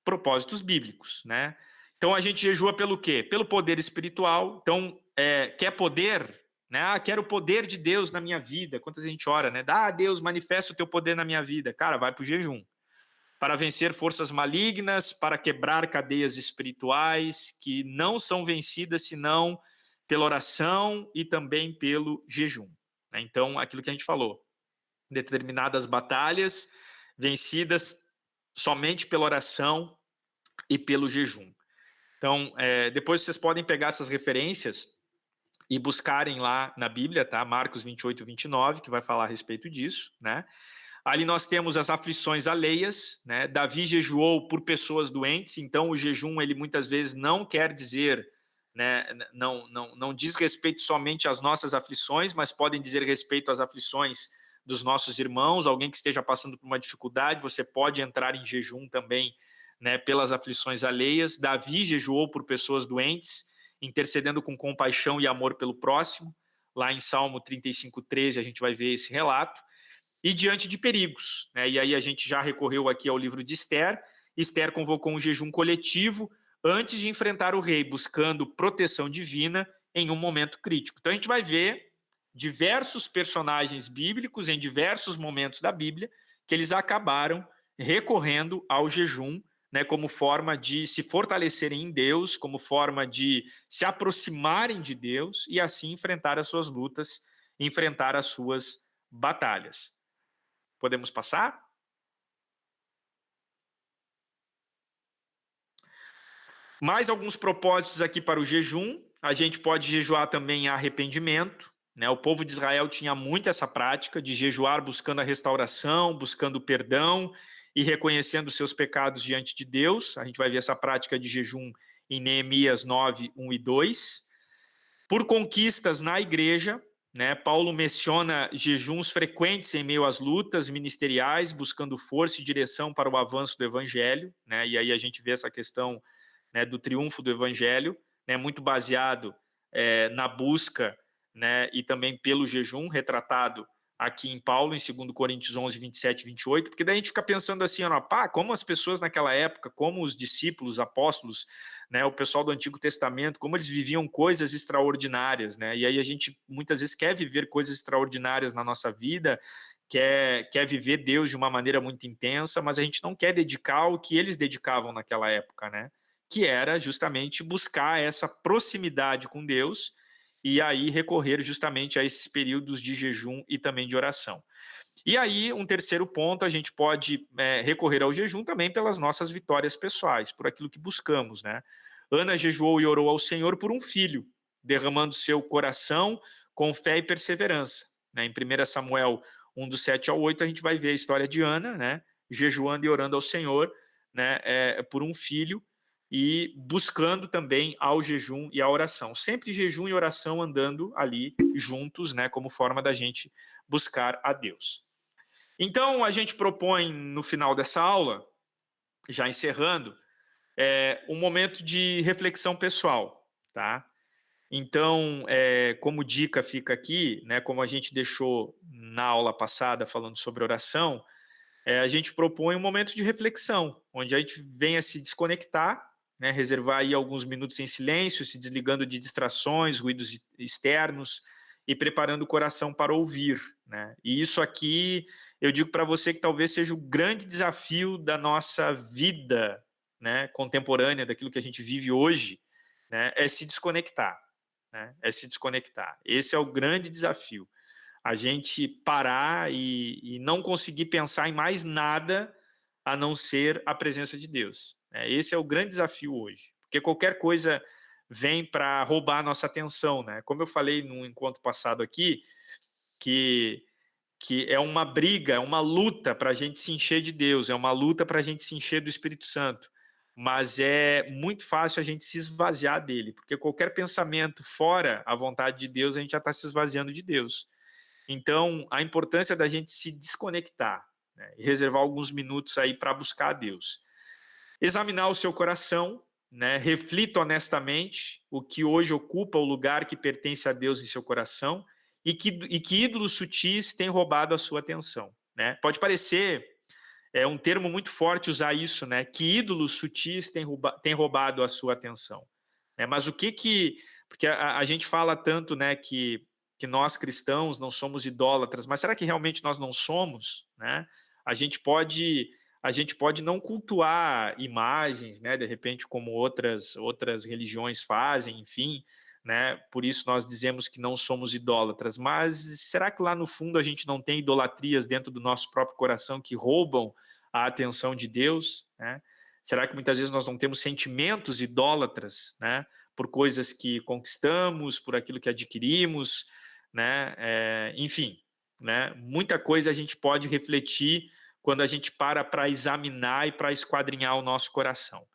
propósitos bíblicos, né? Então a gente jejua pelo quê? Pelo poder espiritual. Então, quer poder, né? Ah, quero o poder de Deus na minha vida. Quantas a gente ora, né? Ah, Deus, manifesta o teu poder na minha vida. Cara, vai para o jejum. Para vencer forças malignas, para quebrar cadeias espirituais que não são vencidas senão pela oração e também pelo jejum. Então, aquilo que a gente falou, determinadas batalhas vencidas somente pela oração e pelo jejum. Então, depois vocês podem pegar essas referências e buscarem lá na Bíblia, tá? Marcos 28, 29, que vai falar a respeito disso, né? Ali nós temos as aflições alheias, né? Davi jejuou por pessoas doentes, então o jejum ele muitas vezes não quer dizer, né? Não diz respeito somente às nossas aflições, mas podem dizer respeito às aflições dos nossos irmãos, alguém que esteja passando por uma dificuldade, você pode entrar em jejum também, né? Pelas aflições alheias. Davi jejuou por pessoas doentes, intercedendo com compaixão e amor pelo próximo. Lá em Salmo 35:13 a gente vai ver esse relato. E diante de perigos, né? E aí a gente já recorreu aqui ao livro de Esther. Esther convocou um jejum coletivo antes de enfrentar o rei, buscando proteção divina em um momento crítico. Então a gente vai ver diversos personagens bíblicos em diversos momentos da Bíblia que eles acabaram recorrendo ao jejum, né, como forma de se fortalecerem em Deus, como forma de se aproximarem de Deus e assim enfrentar as suas lutas, enfrentar as suas batalhas. Podemos passar? Mais alguns propósitos aqui para o jejum. A gente pode jejuar também em arrependimento, né? O povo de Israel tinha muito essa prática de jejuar buscando a restauração, buscando o perdão e reconhecendo seus pecados diante de Deus. A gente vai ver essa prática de jejum em Neemias 9, 1 e 2. Por conquistas na igreja, né? Paulo menciona jejuns frequentes em meio às lutas ministeriais, buscando força e direção para o avanço do evangelho, né? E aí a gente vê essa questão, né, do triunfo do evangelho, né, muito baseado na busca, né, e também pelo jejum, retratado aqui em Paulo, em 2 Coríntios 11, 27 e 28, porque daí a gente fica pensando assim, ó, pá, como as pessoas naquela época, como os discípulos, apóstolos, né, o pessoal do Antigo Testamento, como eles viviam coisas extraordinárias, né? E aí a gente muitas vezes quer viver coisas extraordinárias na nossa vida, quer viver Deus de uma maneira muito intensa, mas a gente não quer dedicar o que eles dedicavam naquela época, né? Que era justamente buscar essa proximidade com Deus e aí recorrer justamente a esses períodos de jejum e também de oração. E aí, um terceiro ponto, a gente pode recorrer ao jejum também pelas nossas vitórias pessoais, por aquilo que buscamos, né? Ana jejuou e orou ao Senhor por um filho, derramando seu coração com fé e perseverança, né? Em 1 Samuel 1, do 7 ao 8, a gente vai ver a história de Ana, né? Jejuando e orando ao Senhor, né? Por um filho e buscando também ao jejum e à oração. Sempre jejum e oração andando ali juntos, né? Como forma da gente buscar a Deus. Então, a gente propõe, no final dessa aula, já encerrando, um momento de reflexão pessoal, tá? Então, como dica fica aqui, né, como a gente deixou na aula passada falando sobre oração, a gente propõe um momento de reflexão, onde a gente venha se desconectar, né, reservar aí alguns minutos em silêncio, se desligando de distrações, ruídos externos e preparando o coração para ouvir, né? E isso aqui eu digo para você que talvez seja o grande desafio da nossa vida, né, contemporânea, daquilo que a gente vive hoje, né, é se desconectar, né? É se desconectar. Esse é o grande desafio. A gente parar e não conseguir pensar em mais nada a não ser a presença de Deus. Esse é o grande desafio hoje, porque qualquer coisa vem para roubar a nossa atenção, né? Como eu falei no encontro passado aqui, que é uma briga, é uma luta para a gente se encher de Deus, é uma luta para a gente se encher do Espírito Santo, mas é muito fácil a gente se esvaziar dele, porque qualquer pensamento fora a vontade de Deus, a gente já está se esvaziando de Deus. Então, a importância da gente se desconectar, né, e reservar alguns minutos aí para buscar a Deus. Examinar o seu coração, né, reflita honestamente o que hoje ocupa o lugar que pertence a Deus em seu coração e que ídolos sutis têm roubado a sua atenção. Né? Pode parecer um termo muito forte usar isso, né, que ídolos sutis têm roubado a sua atenção. Mas o que... Porque a gente fala tanto, né, que nós cristãos não somos idólatras, mas será que realmente nós não somos? Né? A gente pode não cultuar imagens, né, de repente como outras religiões fazem, enfim, né? Por isso nós dizemos que não somos idólatras, mas será que lá no fundo a gente não tem idolatrias dentro do nosso próprio coração que roubam a atenção de Deus? Né? Será que muitas vezes nós não temos sentimentos idólatras, né, por coisas que conquistamos, por aquilo que adquirimos, né? Enfim, né? Muita coisa a gente pode refletir quando a gente para examinar e para esquadrinhar o nosso coração.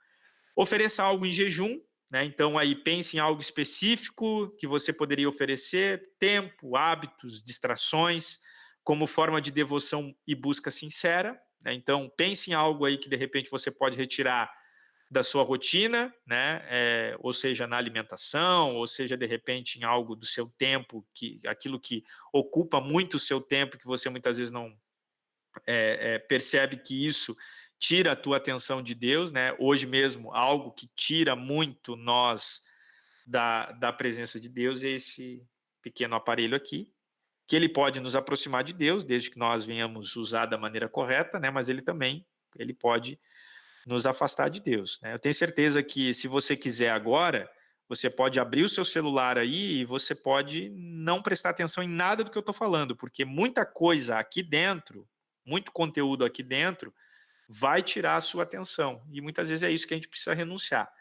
Ofereça algo em jejum, né? Então aí pense em algo específico que você poderia oferecer, tempo, hábitos, distrações, como forma de devoção e busca sincera. Né? Então pense em algo aí que de repente você pode retirar da sua rotina, né? Ou seja, na alimentação, ou seja, de repente em algo do seu tempo, aquilo que ocupa muito o seu tempo, que você muitas vezes não percebe que isso tira a tua atenção de Deus, né? Hoje mesmo, algo que tira muito nós da presença de Deus é esse pequeno aparelho aqui, que ele pode nos aproximar de Deus, desde que nós venhamos usar da maneira correta, né? Mas ele pode nos afastar de Deus. Né? Eu tenho certeza que se você quiser agora, você pode abrir o seu celular aí e você pode não prestar atenção em nada do que eu estou falando, porque muita coisa aqui dentro, muito conteúdo aqui dentro, vai tirar a sua atenção. E muitas vezes é isso que a gente precisa renunciar.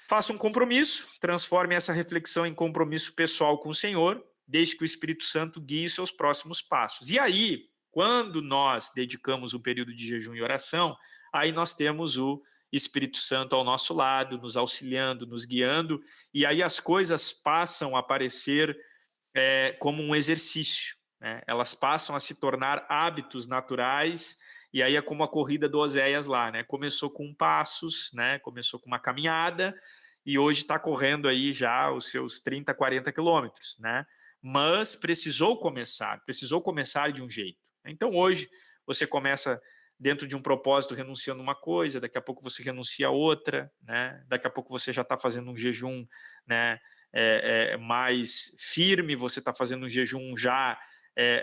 Faça um compromisso, transforme essa reflexão em compromisso pessoal com o Senhor, desde que o Espírito Santo guie os seus próximos passos. E aí, quando nós dedicamos um período de jejum e oração, aí nós temos o Espírito Santo ao nosso lado, nos auxiliando, nos guiando, e aí as coisas passam a aparecer como um exercício, né? Elas passam a se tornar hábitos naturais, e aí é como a corrida do Oséias lá, né? Começou com passos, né? Começou com uma caminhada, e hoje está correndo aí já os seus 30, 40 quilômetros, né? Mas precisou começar de um jeito. Então hoje você começa dentro de um propósito renunciando uma coisa, daqui a pouco você renuncia a outra, né? Daqui a pouco você já está fazendo um jejum, né? Mais firme, você está fazendo um jejum já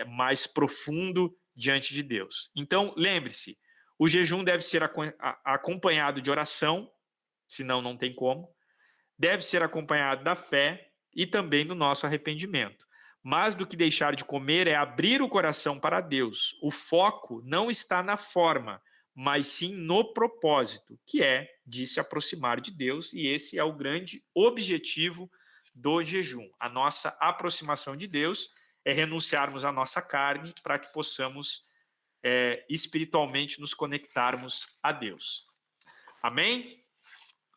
mais profundo diante de Deus. Então, lembre-se, o jejum deve ser acompanhado de oração, senão não tem como, deve ser acompanhado da fé e também do nosso arrependimento. Mais do que deixar de comer é abrir o coração para Deus. O foco não está na forma, mas sim no propósito, que é de se aproximar de Deus, e esse é o grande objetivo do jejum. A nossa aproximação de Deus é renunciarmos à nossa carne para que possamos espiritualmente nos conectarmos a Deus. Amém?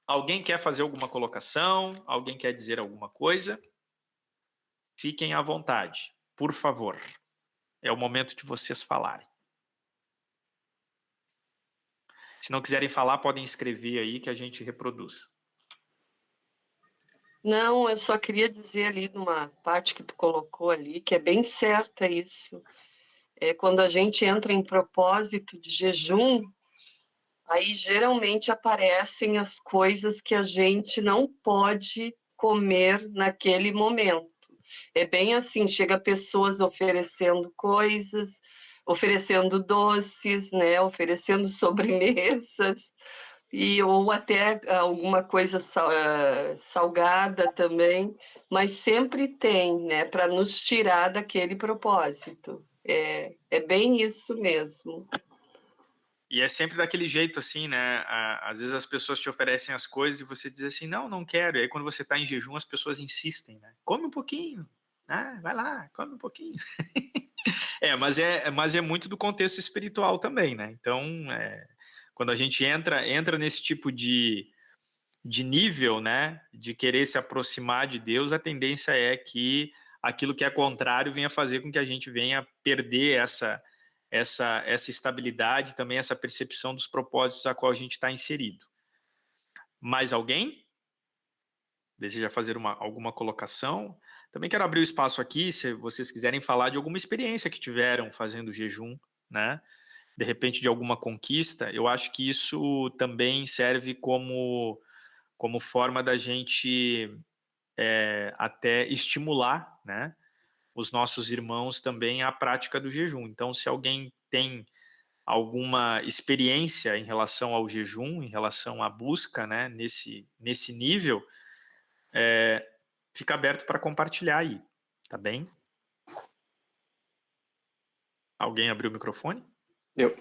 Alguém quer fazer alguma colocação? Alguém quer dizer alguma coisa? Fiquem à vontade, por favor. É o momento de vocês falarem. Se não quiserem falar, podem escrever aí que a gente reproduz. Não, eu só queria dizer ali numa parte que tu colocou ali, que é bem certa isso. Quando a gente entra em propósito de jejum, aí geralmente aparecem as coisas que a gente não pode comer naquele momento. É bem assim, chega pessoas oferecendo coisas, oferecendo doces, né, oferecendo sobremesas, ou até alguma coisa salgada também, mas sempre tem, né, para nos tirar daquele propósito. É bem isso mesmo. E é sempre daquele jeito assim, né? Às vezes as pessoas te oferecem as coisas e você diz assim, não, não quero. E aí quando você está em jejum, as pessoas insistem, né? Come um pouquinho, vai lá, come um pouquinho. Mas é muito do contexto espiritual também, né? Então, quando a gente entra nesse tipo de nível, né, de querer se aproximar de Deus, a tendência é que aquilo que é contrário venha fazer com que a gente venha perder essa estabilidade, também essa percepção dos propósitos a qual a gente está inserido. Mais alguém deseja fazer alguma colocação? Também quero abrir o espaço aqui, se vocês quiserem falar de alguma experiência que tiveram fazendo jejum, né? De repente de alguma conquista. Eu acho que isso também serve como forma da gente até estimular, né, os nossos irmãos também à prática do jejum. Então, se alguém tem alguma experiência em relação ao jejum, em relação à busca, né, nesse nível, fica aberto para compartilhar aí, tá bem? Alguém abriu o microfone? Eu.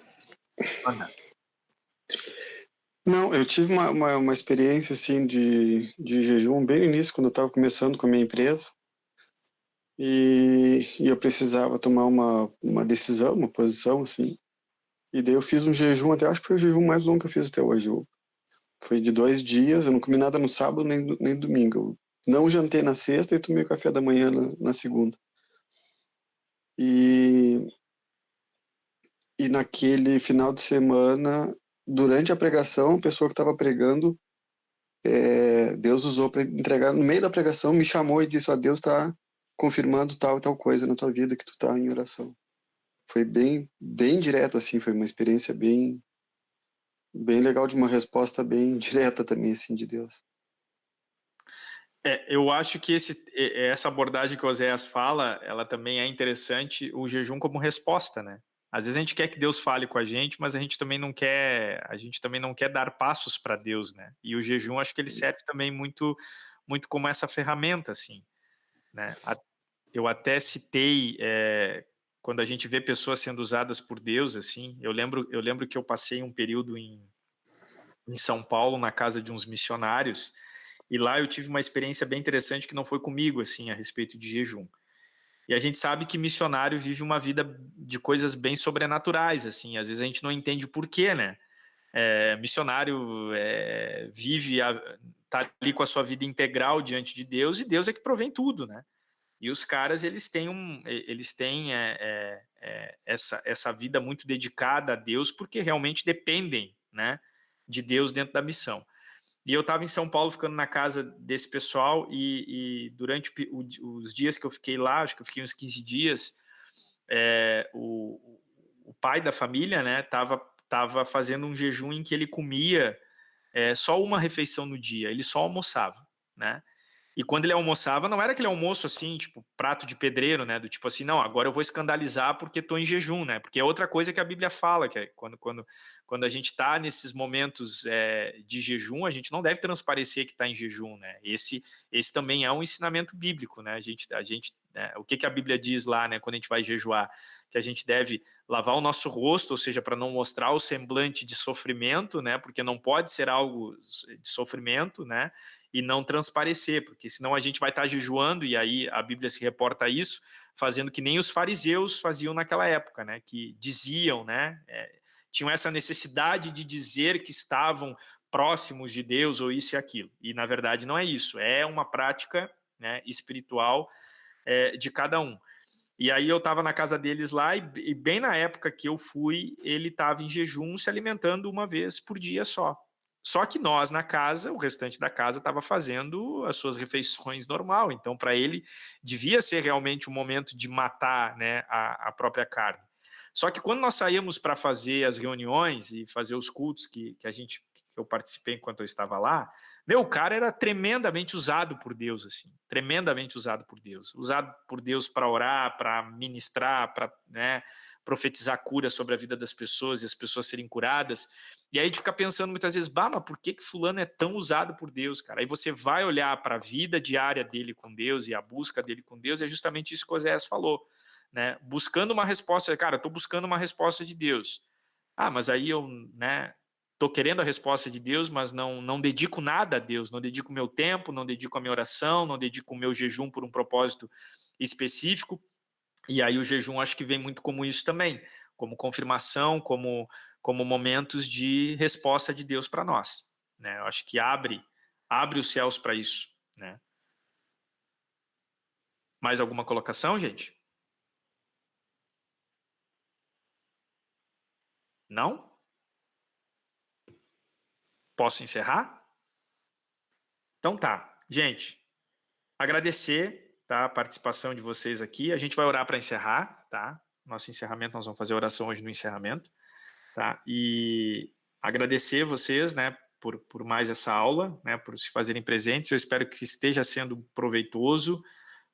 Anda. Não, eu tive uma experiência assim de jejum bem no início, quando eu estava começando com a minha empresa. E eu precisava tomar uma decisão, uma posição, assim. E daí eu fiz um jejum, até acho que foi o jejum mais longo que eu fiz até hoje. Foi de 2 dias, eu não comi nada no sábado nem domingo. Eu não jantei na sexta e tomei café da manhã na segunda. E naquele final de semana, durante a pregação, a pessoa que estava pregando, Deus usou para entregar, no meio da pregação, me chamou e disse, Deus está confirmando tal e tal coisa na tua vida, que tu está em oração. Foi bem direto, assim, foi uma experiência bem legal, de uma resposta bem direta também, assim, de Deus. Eu acho que essa abordagem que o Oséias fala, ela também é interessante, o jejum como resposta, né? Às vezes a gente quer que Deus fale com a gente, mas a gente também não quer dar passos para Deus, né? E o jejum, acho que ele serve também muito como essa ferramenta, assim, né? Eu até citei quando a gente vê pessoas sendo usadas por Deus, assim, eu lembro que eu passei um período em São Paulo, na casa de uns missionários, e lá eu tive uma experiência bem interessante que não foi comigo, assim, a respeito de jejum. E a gente sabe que missionário vive uma vida de coisas bem sobrenaturais, assim, às vezes a gente não entende o porquê, né? Missionário tá ali com a sua vida integral diante de Deus, e Deus é que provém tudo, né? E os caras, eles têm essa vida muito dedicada a Deus, porque realmente dependem, né, de Deus dentro da missão. E eu estava em São Paulo ficando na casa desse pessoal e durante os dias que eu fiquei lá, acho que eu fiquei uns 15 dias, o pai da família, né, tava fazendo um jejum em que ele comia só uma refeição no dia, ele só almoçava, né? E quando ele almoçava, não era aquele almoço assim, tipo, prato de pedreiro, né? Do tipo assim, não, agora eu vou escandalizar porque estou em jejum, né? Porque é outra coisa que a Bíblia fala, que é quando a gente está nesses momentos de jejum, a gente não deve transparecer que está em jejum, né? Esse também é um ensinamento bíblico, né? O que a Bíblia diz lá, né? Quando a gente vai jejuar, que a gente deve lavar o nosso rosto, ou seja, para não mostrar o semblante de sofrimento, né? Porque não pode ser algo de sofrimento, né? E não transparecer, porque senão a gente vai estar jejuando, e aí a Bíblia se reporta a isso, fazendo que nem os fariseus faziam naquela época, né? Que diziam, né? Tinham essa necessidade de dizer que estavam próximos de Deus ou isso e aquilo. E na verdade não é isso, é uma prática, né, espiritual de cada um. E aí eu estava na casa deles lá e bem na época que eu fui, ele estava em jejum, se alimentando uma vez por dia só. Só que nós na casa, o restante da casa estava fazendo as suas refeições normal. Então para ele devia ser realmente um momento de matar, né, a própria carne. Só que quando nós saímos para fazer as reuniões e fazer os cultos que eu participei enquanto eu estava lá, o cara era tremendamente usado por Deus, assim, tremendamente usado por Deus para orar, para ministrar, para, né, profetizar cura sobre a vida das pessoas e as pessoas serem curadas. E aí a gente fica pensando muitas vezes, mas por que fulano é tão usado por Deus, cara? Aí você vai olhar para a vida diária dele com Deus e a busca dele com Deus, é justamente isso que o Oséias falou, né? Buscando uma resposta, cara, eu estou buscando uma resposta de Deus. mas aí eu, né, tô querendo a resposta de Deus, mas não dedico nada a Deus, não dedico o meu tempo, não dedico a minha oração, não dedico o meu jejum por um propósito específico. E aí o jejum acho que vem muito como isso também, como confirmação, como momentos de resposta de Deus para nós, né? Eu acho que abre os céus para isso, né? Mais alguma colocação, gente? Não? Posso encerrar? Então tá, gente. Agradecer, tá, a participação de vocês aqui. A gente vai orar para encerrar, tá? Nosso encerramento, nós vamos fazer oração hoje no encerramento, tá? E agradecer vocês, né, por mais essa aula, né, por se fazerem presentes. Eu espero que esteja sendo proveitoso.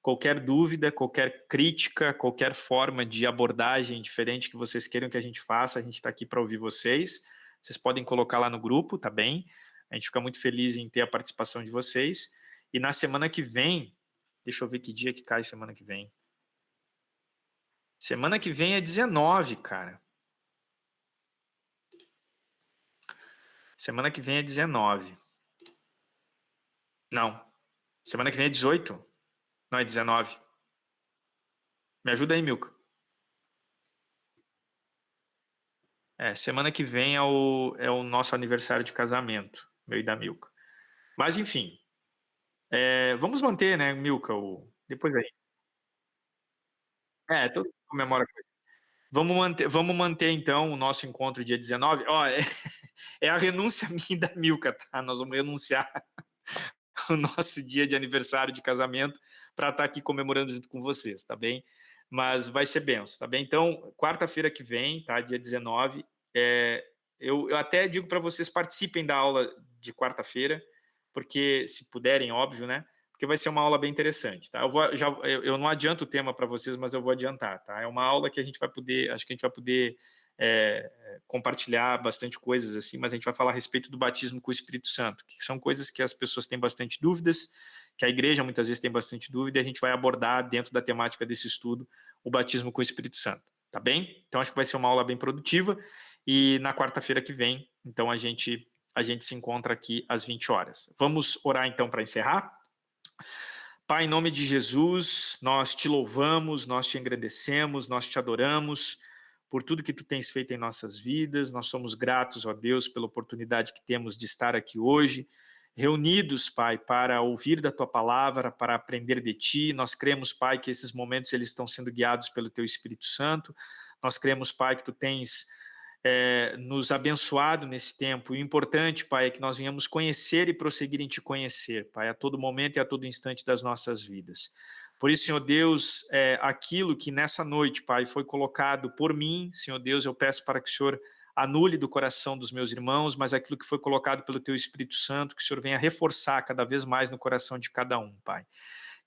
Qualquer dúvida, qualquer crítica, qualquer forma de abordagem diferente que vocês queiram que a gente faça, a gente está aqui para ouvir vocês. Vocês podem colocar lá no grupo, tá bem? A gente fica muito feliz em ter a participação de vocês. E na semana que vem, deixa eu ver que dia que cai semana que vem. Semana que vem é 19, cara. Semana que vem é 19. Não. Semana que vem é 18. Não, é 19. Me ajuda aí, Milka. Semana que vem é o nosso aniversário de casamento, meu e da Milka. Mas, enfim, vamos manter, né, Milka, depois aí. Todo mundo comemora com ele. Vamos manter, então, o nosso encontro dia 19. Ó, é a renúncia minha e da Milka, tá? Nós vamos renunciar o nosso dia de aniversário de casamento para estar aqui comemorando junto com vocês, tá bem? Mas vai ser benção, tá bem? Então, quarta-feira que vem, tá? Dia 19, eu até digo para vocês participem da aula de quarta-feira, porque se puderem, óbvio, né? Porque vai ser uma aula bem interessante, tá? Eu não adianto o tema para vocês, mas eu vou adiantar, tá? É uma aula que a gente vai poder, acho que a gente vai poder compartilhar bastante coisas assim, mas a gente vai falar a respeito do batismo com o Espírito Santo, que são coisas que as pessoas têm bastante dúvidas, que a igreja muitas vezes tem bastante dúvida, e a gente vai abordar dentro da temática desse estudo o batismo com o Espírito Santo, tá bem? Então acho que vai ser uma aula bem produtiva, e na quarta-feira que vem, então a gente se encontra aqui às 20 horas. Vamos orar então para encerrar? Pai, em nome de Jesus, nós te louvamos, nós te engrandecemos, nós te adoramos por tudo que tu tens feito em nossas vidas. Nós somos gratos, ó Deus, pela oportunidade que temos de estar aqui hoje, reunidos, Pai, para ouvir da tua palavra, para aprender de ti. Nós cremos, Pai, que esses momentos eles estão sendo guiados pelo teu Espírito Santo. Nós cremos, Pai, que tu tens nos abençoado nesse tempo. O importante, Pai, é que nós venhamos conhecer e prosseguir em te conhecer, Pai, a todo momento e a todo instante das nossas vidas. Por isso, Senhor Deus, aquilo que nessa noite, Pai, foi colocado por mim, Senhor Deus, eu peço para que o Senhor anule do coração dos meus irmãos, mas aquilo que foi colocado pelo Teu Espírito Santo, que o Senhor venha reforçar cada vez mais no coração de cada um, Pai.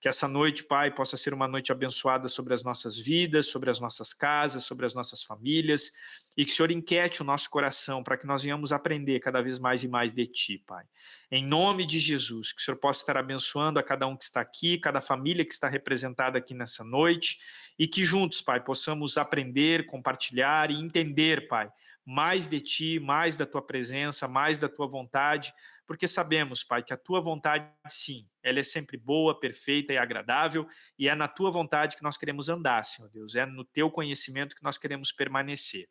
Que essa noite, Pai, possa ser uma noite abençoada sobre as nossas vidas, sobre as nossas casas, sobre as nossas famílias, e que o Senhor inquiete o nosso coração para que nós venhamos aprender cada vez mais e mais de Ti, Pai. Em nome de Jesus, que o Senhor possa estar abençoando a cada um que está aqui, cada família que está representada aqui nessa noite, e que juntos, Pai, possamos aprender, compartilhar e entender, Pai, mais de Ti, mais da Tua presença, mais da Tua vontade, porque sabemos, Pai, que a Tua vontade, sim, ela é sempre boa, perfeita e agradável, e é na Tua vontade que nós queremos andar, Senhor Deus, é no Teu conhecimento que nós queremos permanecer.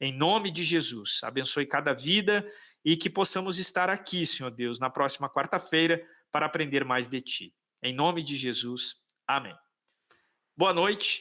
Em nome de Jesus, abençoe cada vida e que possamos estar aqui, Senhor Deus, na próxima quarta-feira para aprender mais de Ti. Em nome de Jesus, amém. Boa noite.